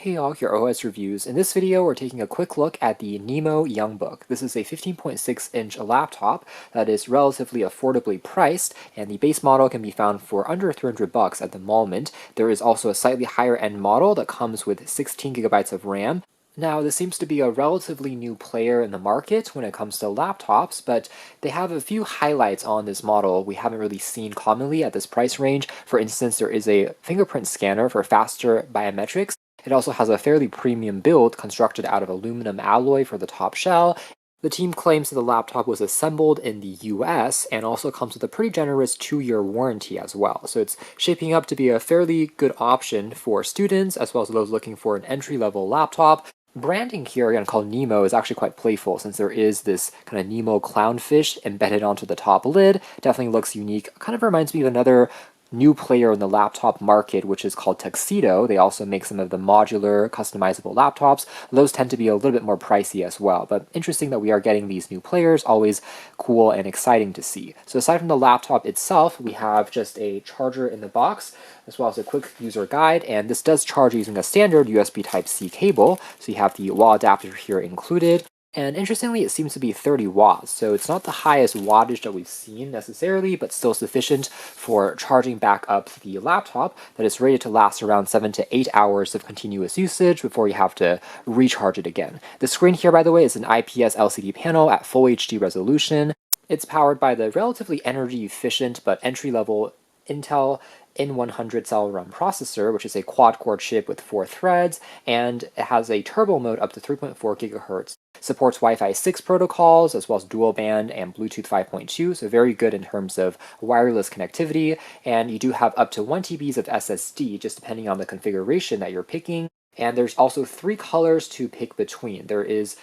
Hey all, your OS reviews. In this video, we're taking a quick look at the Nimo YoungBook. This is a 15.6-inch laptop that is relatively affordably priced, and the base model can be found for under $300 at the moment. There is also a slightly higher end model that comes with 16 gigabytes of RAM. Now, this seems to be a relatively new player in the market when it comes to laptops, but they have a few highlights on this model we haven't really seen commonly at this price range. For instance, there is a fingerprint scanner for faster biometrics. It also has a fairly premium build constructed out of aluminum alloy for the top shell. The team claims that the laptop was assembled in the US and also comes with a pretty generous 2-year warranty as well. So it's shaping up to be a fairly good option for students as well as those looking for an entry-level laptop. Branding here, again called Nimo, is actually quite playful since there is this kind of Nemo clownfish embedded onto the top lid. Definitely looks unique. Kind of reminds me of another new player in the laptop market, which is called Tuxedo. They also make some of the modular, customizable laptops. Those tend to be a little bit more pricey as well, but interesting that we are getting these new players, always cool and exciting to see. So aside from the laptop itself, we have just a charger in the box, as well as a quick user guide, and this does charge using a standard USB Type-C cable, so you have the wall adapter here included. And interestingly, it seems to be 30 watts, so it's not the highest wattage that we've seen necessarily, but still sufficient for charging back up the laptop that is rated to last around 7 to 8 hours of continuous usage before you have to recharge it again. The screen here, by the way, is an IPS LCD panel at full HD resolution. It's powered by the relatively energy efficient but entry-level Intel N100 Celeron processor, which is a quad-core chip with 4 threads, and it has a turbo mode up to 3.4 gigahertz. Supports Wi-Fi 6 protocols, as well as dual band and Bluetooth 5.2, so very good in terms of wireless connectivity, and you do have up to 1 TB of SSD, just depending on the configuration that you're picking. And there's also 3 colors to pick between. There is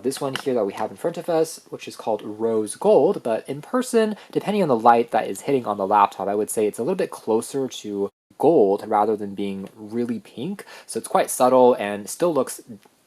this one here that we have in front of us, which is called Rose Gold, but in person, depending on the light that is hitting on the laptop, I would say it's a little bit closer to gold rather than being really pink. So it's quite subtle and still looks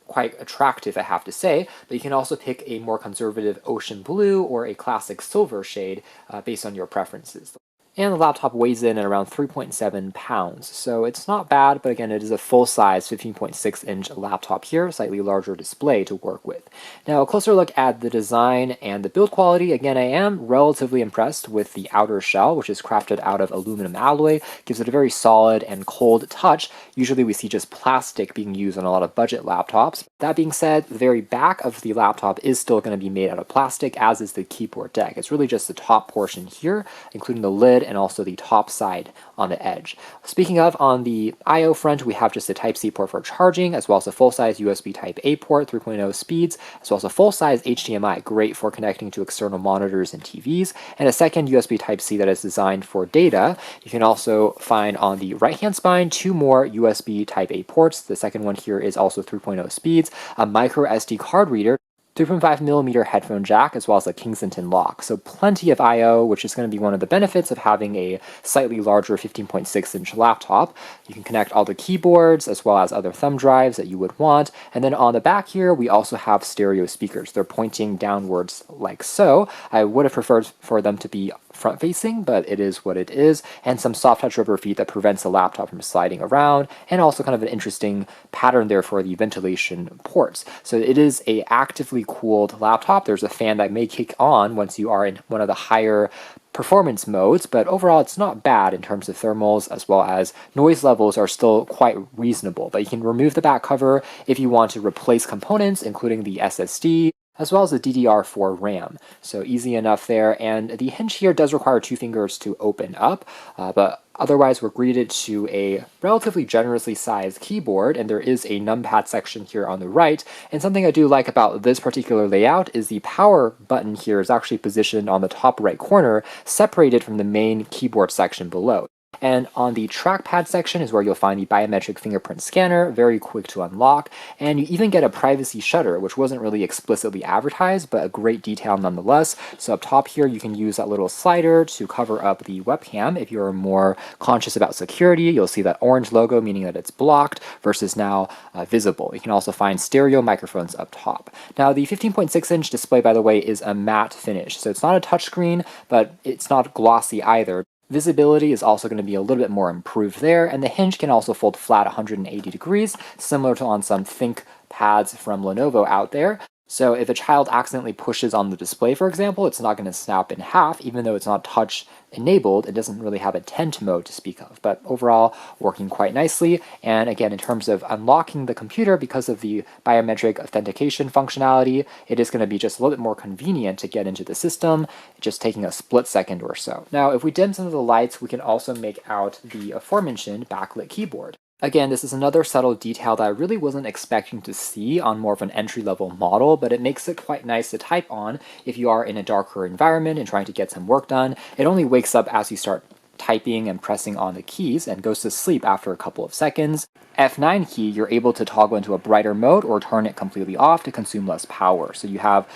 quite attractive, I have to say, but you can also pick a more conservative ocean blue or a classic silver shade based on your preferences. And the laptop weighs in at around 3.7 pounds, so it's not bad, but again, it is a full-size 15.6-inch laptop here, slightly larger display to work with. Now, a closer look at the design and the build quality. Again, I am relatively impressed with the outer shell, which is crafted out of aluminum alloy. Gives it a very solid and cold touch. Usually we see just plastic being used on a lot of budget laptops. That being said, the very back of the laptop is still going to be made out of plastic, as is the keyboard deck. It's really just the top portion here, including the lid and also the top side on the edge. Speaking of, on the I/O front, we have just a Type-C port for charging, as well as a full-size USB Type-A port, 3.0 speeds, as well as a full-size HDMI, great for connecting to external monitors and TVs, and a second USB Type-C that is designed for data. You can also find on the right-hand spine 2 more USB Type-A ports. The second one here is also 3.0 speeds, a micro SD card reader, 3.5mm headphone jack, as well as a Kensington lock. So plenty of I/O, which is going to be one of the benefits of having a slightly larger 15.6-inch laptop. You can connect all the keyboards as well as other thumb drives that you would want. And then on the back here, we also have stereo speakers. They're pointing downwards like so. I would have preferred for them to be front-facing, but it is what it is, and some soft touch rubber feet that prevents the laptop from sliding around, and also kind of an interesting pattern there for the ventilation ports. So it is a actively cooled laptop. There's a fan that may kick on once you are in one of the higher performance modes, but overall it's not bad in terms of thermals, as well as noise levels are still quite reasonable. But you can remove the back cover if you want to replace components, including the SSD, as well as the DDR4 RAM. So easy enough there, and the hinge here does require 2 fingers to open up, but otherwise we're greeted to a relatively generously sized keyboard, and there is a numpad section here on the right. And something I do like about this particular layout is the power button here is actually positioned on the top right corner, separated from the main keyboard section below. And on the trackpad section is where you'll find the biometric fingerprint scanner, very quick to unlock, and you even get a privacy shutter, which wasn't really explicitly advertised, but a great detail nonetheless. So up top here, you can use that little slider to cover up the webcam. If you're more conscious about security, you'll see that orange logo, meaning that it's blocked versus now visible. You can also find stereo microphones up top. Now, the 15.6-inch display, by the way, is a matte finish, so it's not a touchscreen, but it's not glossy either. Visibility is also going to be a little bit more improved there, and the hinge can also fold flat 180 degrees, similar to on some Think pads from Lenovo out there. So if a child accidentally pushes on the display, for example, it's not going to snap in half, even though it's not touch enabled. It doesn't really have a tent mode to speak of, but overall working quite nicely. And again, in terms of unlocking the computer, because of the biometric authentication functionality, it is going to be just a little bit more convenient to get into the system, just taking a split second or so. Now, if we dim some of the lights, we can also make out the aforementioned backlit keyboard. Again, this is another subtle detail that I really wasn't expecting to see on more of an entry-level model, but it makes it quite nice to type on if you are in a darker environment and trying to get some work done. It only wakes up as you start typing and pressing on the keys and goes to sleep after a couple of seconds. F9 key, you're able to toggle into a brighter mode or turn it completely off to consume less power. So you have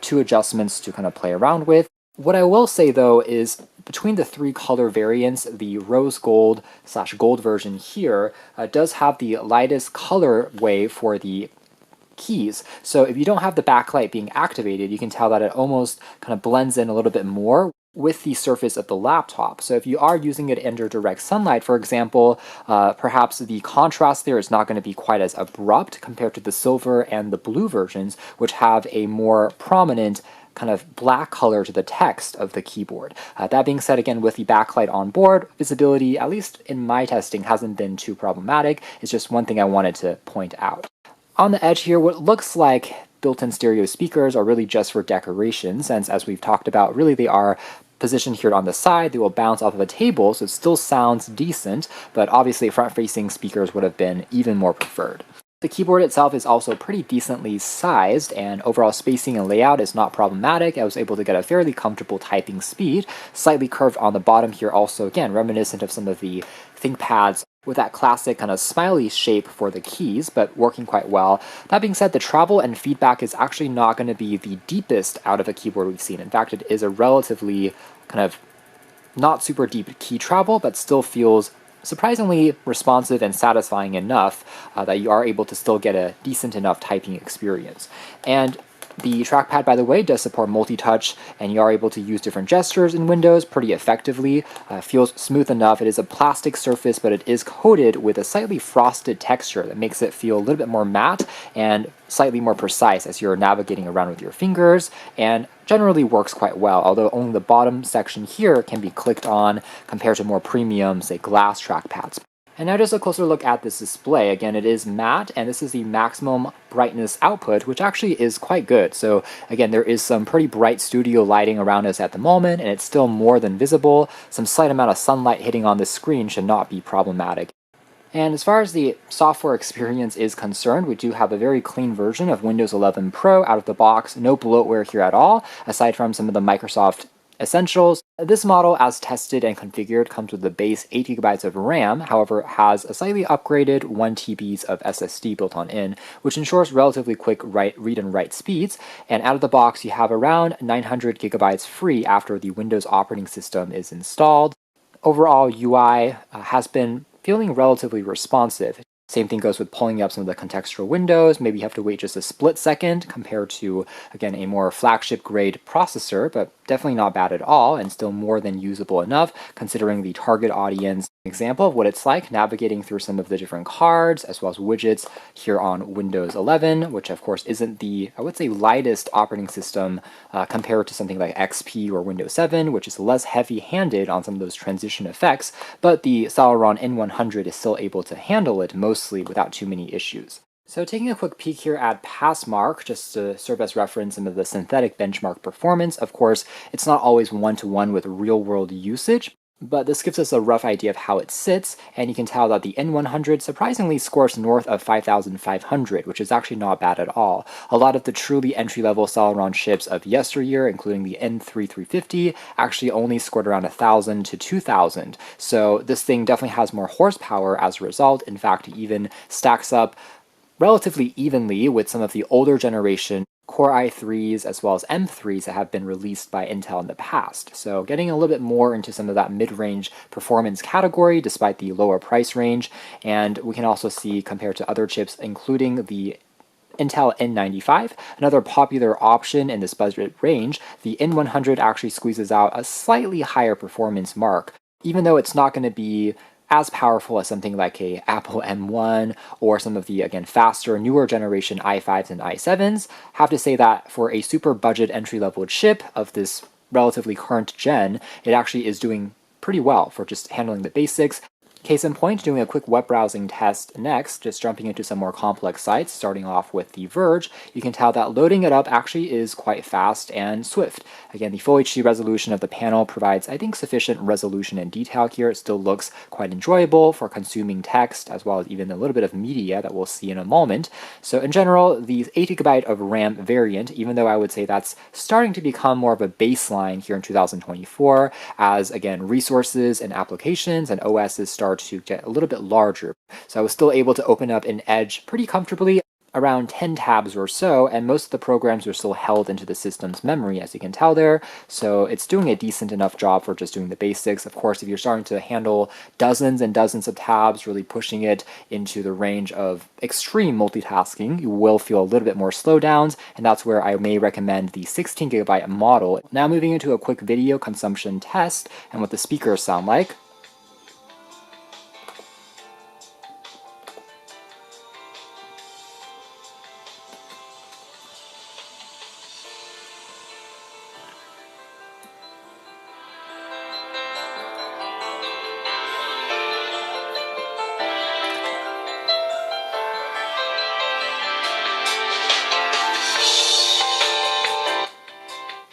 two adjustments to kind of play around with. What I will say though is between the three color variants, the rose gold / gold version here does have the lightest color wave for the keys. So if you don't have the backlight being activated, you can tell that it almost kind of blends in a little bit more with the surface of the laptop. So if you are using it under direct sunlight, for example, perhaps the contrast there is not going to be quite as abrupt compared to the silver and the blue versions, which have a more prominent kind of black color to the text of the keyboard. That being said, again, with the backlight on board, visibility, at least in my testing, hasn't been too problematic. It's just one thing I wanted to point out. On the edge here, what looks like built-in stereo speakers are really just for decoration, since as we've talked about, really they are positioned here on the side. They will bounce off of a table, so it still sounds decent, but obviously front-facing speakers would have been even more preferred. The keyboard itself is also pretty decently sized, and overall spacing and layout is not problematic. I was able to get a fairly comfortable typing speed. Slightly curved on the bottom here also, again, reminiscent of some of the ThinkPads with that classic kind of smiley shape for the keys, but working quite well. That being said, the travel and feedback is actually not going to be the deepest out of a keyboard we've seen. In fact, it is a relatively kind of not super deep key travel, but still feels surprisingly responsive and satisfying enough that you are able to still get a decent enough typing experience. And the trackpad, by the way, does support multi-touch, and you are able to use different gestures in Windows pretty effectively. Feels smooth enough. It is a plastic surface, but it is coated with a slightly frosted texture that makes it feel a little bit more matte and slightly more precise as you're navigating around with your fingers, and generally works quite well, although only the bottom section here can be clicked on compared to more premium, say, glass trackpads. And now just a closer look at this display. Again, it is matte, and this is the maximum brightness output, which actually is quite good. So again, there is some pretty bright studio lighting around us at the moment, and it's still more than visible. Some slight amount of sunlight hitting on the screen should not be problematic. And as far as the software experience is concerned, we do have a very clean version of Windows 11 Pro out of the box. No bloatware here at all, aside from some of the Microsoft essentials. This model, as tested and configured, comes with the base 8 GB of RAM, however, has a slightly upgraded 1 TB of SSD built on in, which ensures relatively quick read and write speeds. And out of the box, you have around 900 GB free after the Windows operating system is installed. Overall, UI has been feeling relatively responsive. Same thing goes with pulling up some of the contextual windows. Maybe you have to wait just a split second compared to, again, a more flagship grade processor, but definitely not bad at all and still more than usable enough considering the target audience. Example of what it's like navigating through some of the different cards as well as widgets here on Windows 11, which of course isn't the, I would say, lightest operating system compared to something like XP or Windows 7, which is less heavy-handed on some of those transition effects, but the Celeron N100 is still able to handle it mostly without too many issues. So taking a quick peek here at Passmark, just to serve as reference some of the synthetic benchmark performance. Of course, it's not always one-to-one with real-world usage, but this gives us a rough idea of how it sits, and you can tell that the N100 surprisingly scores north of 5,500, which is actually not bad at all. A lot of the truly entry-level Celeron chips of yesteryear, including the N3350, actually only scored around 1,000 to 2,000, so this thing definitely has more horsepower as a result. In fact, it even stacks up relatively evenly with some of the older generation Core i3s as well as M3s that have been released by Intel in the past. So getting a little bit more into some of that mid-range performance category despite the lower price range. And we can also see compared to other chips, including the Intel N95, another popular option in this budget range, the N100 actually squeezes out a slightly higher performance mark. Even though it's not going to be as powerful as something like a Apple M1 or some of the, again, faster, newer generation i5s and i7s, have to say that for a super budget entry-level chip of this relatively current gen, it actually is doing pretty well for just handling the basics. Case in point, doing a quick web browsing test next, just jumping into some more complex sites, starting off with The Verge, you can tell that loading it up actually is quite fast and swift. Again, the Full HD resolution of the panel provides, I think, sufficient resolution and detail here. It still looks quite enjoyable for consuming text, as well as even a little bit of media that we'll see in a moment. So in general, the 8GB of RAM variant, even though I would say that's starting to become more of a baseline here in 2024, as, again, resources and applications and OSs start to get a little bit larger. So I was still able to open up an Edge pretty comfortably, around 10 tabs or so, and most of the programs are still held into the system's memory, as you can tell there, so it's doing a decent enough job for just doing the basics. Of course, if you're starting to handle dozens and dozens of tabs, really pushing it into the range of extreme multitasking, you will feel a little bit more slowdowns, and that's where I may recommend the 16GB model. Now moving into a quick video consumption test and what the speakers sound like.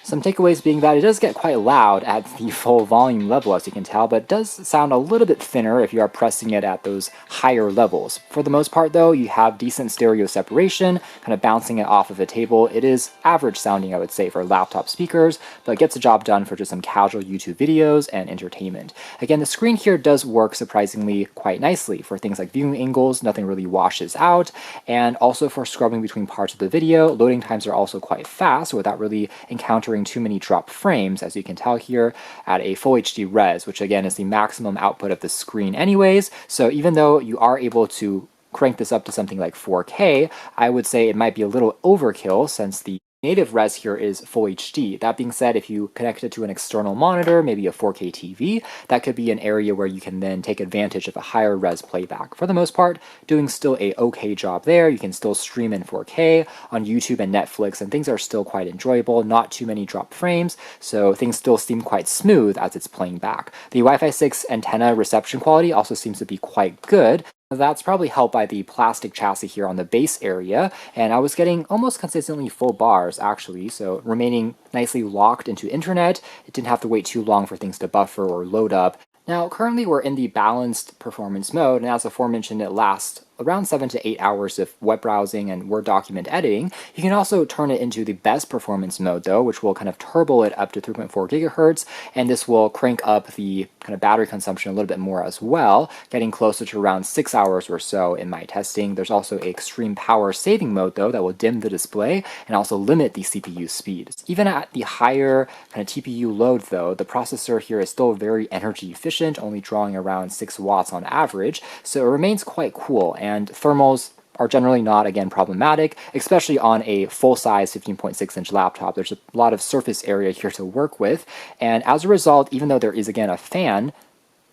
Some takeaways being that it does get quite loud at the full volume level, as you can tell, but it does sound a little bit thinner if you are pressing it at those higher levels. For the most part, though, you have decent stereo separation, kind of bouncing it off of a table. It is average sounding, I would say, for laptop speakers, but it gets the job done for just some casual YouTube videos and entertainment. Again, the screen here does work surprisingly quite nicely. For things like viewing angles, nothing really washes out, and also for scrubbing between parts of the video, loading times are also quite fast without really encountering too many drop frames, as you can tell here, at a Full HD res, which again is the maximum output of the screen anyways. So even though you are able to crank this up to something like 4K, I would say it might be a little overkill since the native res here is Full HD. That being said, if you connect it to an external monitor, maybe a 4K TV, that could be an area where you can then take advantage of a higher res playback. For the most part, doing still a okay job there. You can still stream in 4K on YouTube and Netflix, and things are still quite enjoyable, not too many drop frames, so things still seem quite smooth as it's playing back. The Wi-Fi 6 antenna reception quality also seems to be quite good. That's probably helped by the plastic chassis here on the base area, and I was getting almost consistently full bars actually, so remaining nicely locked into internet. It didn't have to wait too long for things to buffer or load up. Now, currently we're in the balanced performance mode, and as aforementioned, it lasts around 7 to 8 hours of web browsing and Word document editing. You can also turn it into the best performance mode though, which will kind of turbo it up to 3.4 gigahertz, and this will crank up the kind of battery consumption a little bit more as well, getting closer to around 6 hours or so in my testing. There's also an extreme power saving mode though that will dim the display and also limit the CPU speed. Even at the higher kind of TPU load though, the processor here is still very energy efficient, only drawing around 6 watts on average, so it remains quite cool. And thermals are generally not, again, problematic, especially on a full-size 15.6-inch laptop. There's a lot of surface area here to work with, and as a result, even though there is, again, a fan,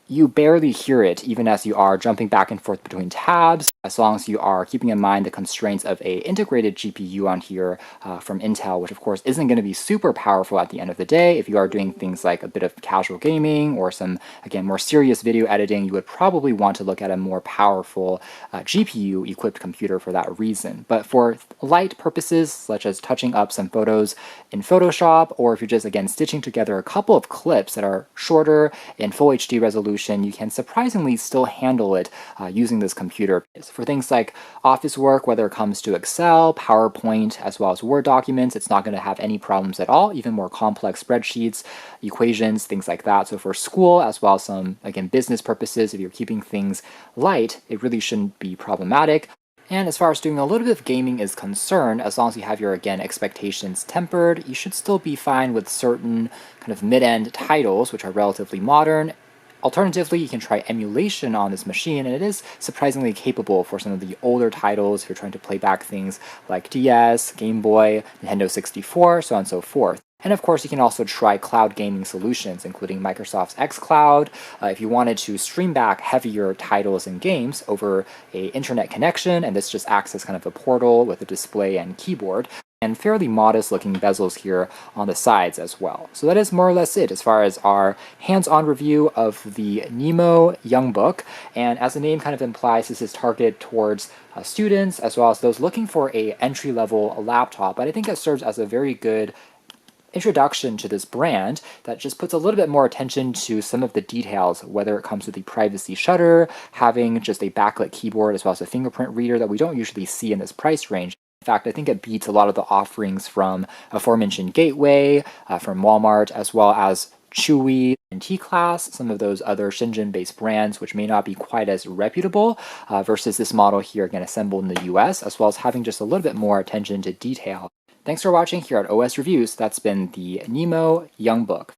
you barely hear it even as you are jumping back and forth between tabs, as long as you are keeping in mind the constraints of a integrated GPU on here from Intel, which of course isn't going to be super powerful at the end of the day. If you are doing things like a bit of casual gaming or some, again, more serious video editing, you would probably want to look at a more powerful GPU-equipped computer for that reason. But for light purposes, such as touching up some photos in Photoshop, or if you're just, again, stitching together a couple of clips that are shorter in Full HD resolution, you can surprisingly still handle it using this computer. For things like office work, whether it comes to Excel, PowerPoint, as well as Word documents, it's not going to have any problems at all, even more complex spreadsheets, equations, things like that. So for school, as well as some, again, business purposes, if you're keeping things light, it really shouldn't be problematic. And as far as doing a little bit of gaming is concerned, as long as you have your, again, expectations tempered, you should still be fine with certain kind of mid-end titles, which are relatively modern. Alternatively, you can try emulation on this machine, and it is surprisingly capable for some of the older titles if you're trying to play back things like DS, Game Boy, Nintendo 64, so on and so forth. And of course, you can also try cloud gaming solutions, including Microsoft's xCloud, if you wanted to stream back heavier titles and games over a internet connection, and this just acts as kind of a portal with a display and keyboard, and fairly modest looking bezels here on the sides as well. So that is more or less it as far as our hands-on review of the Nimo YoungBook. And as the name kind of implies, this is targeted towards students as well as those looking for a entry-level laptop. But I think it serves as a very good introduction to this brand that just puts a little bit more attention to some of the details, whether it comes with the privacy shutter, having just a backlit keyboard as well as a fingerprint reader that we don't usually see in this price range. In fact, I think it beats a lot of the offerings from aforementioned Gateway, from Walmart, as well as Chewy and T-Class, some of those other Shenzhen-based brands which may not be quite as reputable versus this model here, again, assembled in the US, as well as having just a little bit more attention to detail. Thanks for watching here at OS Reviews. That's been the Nimo YoungBook.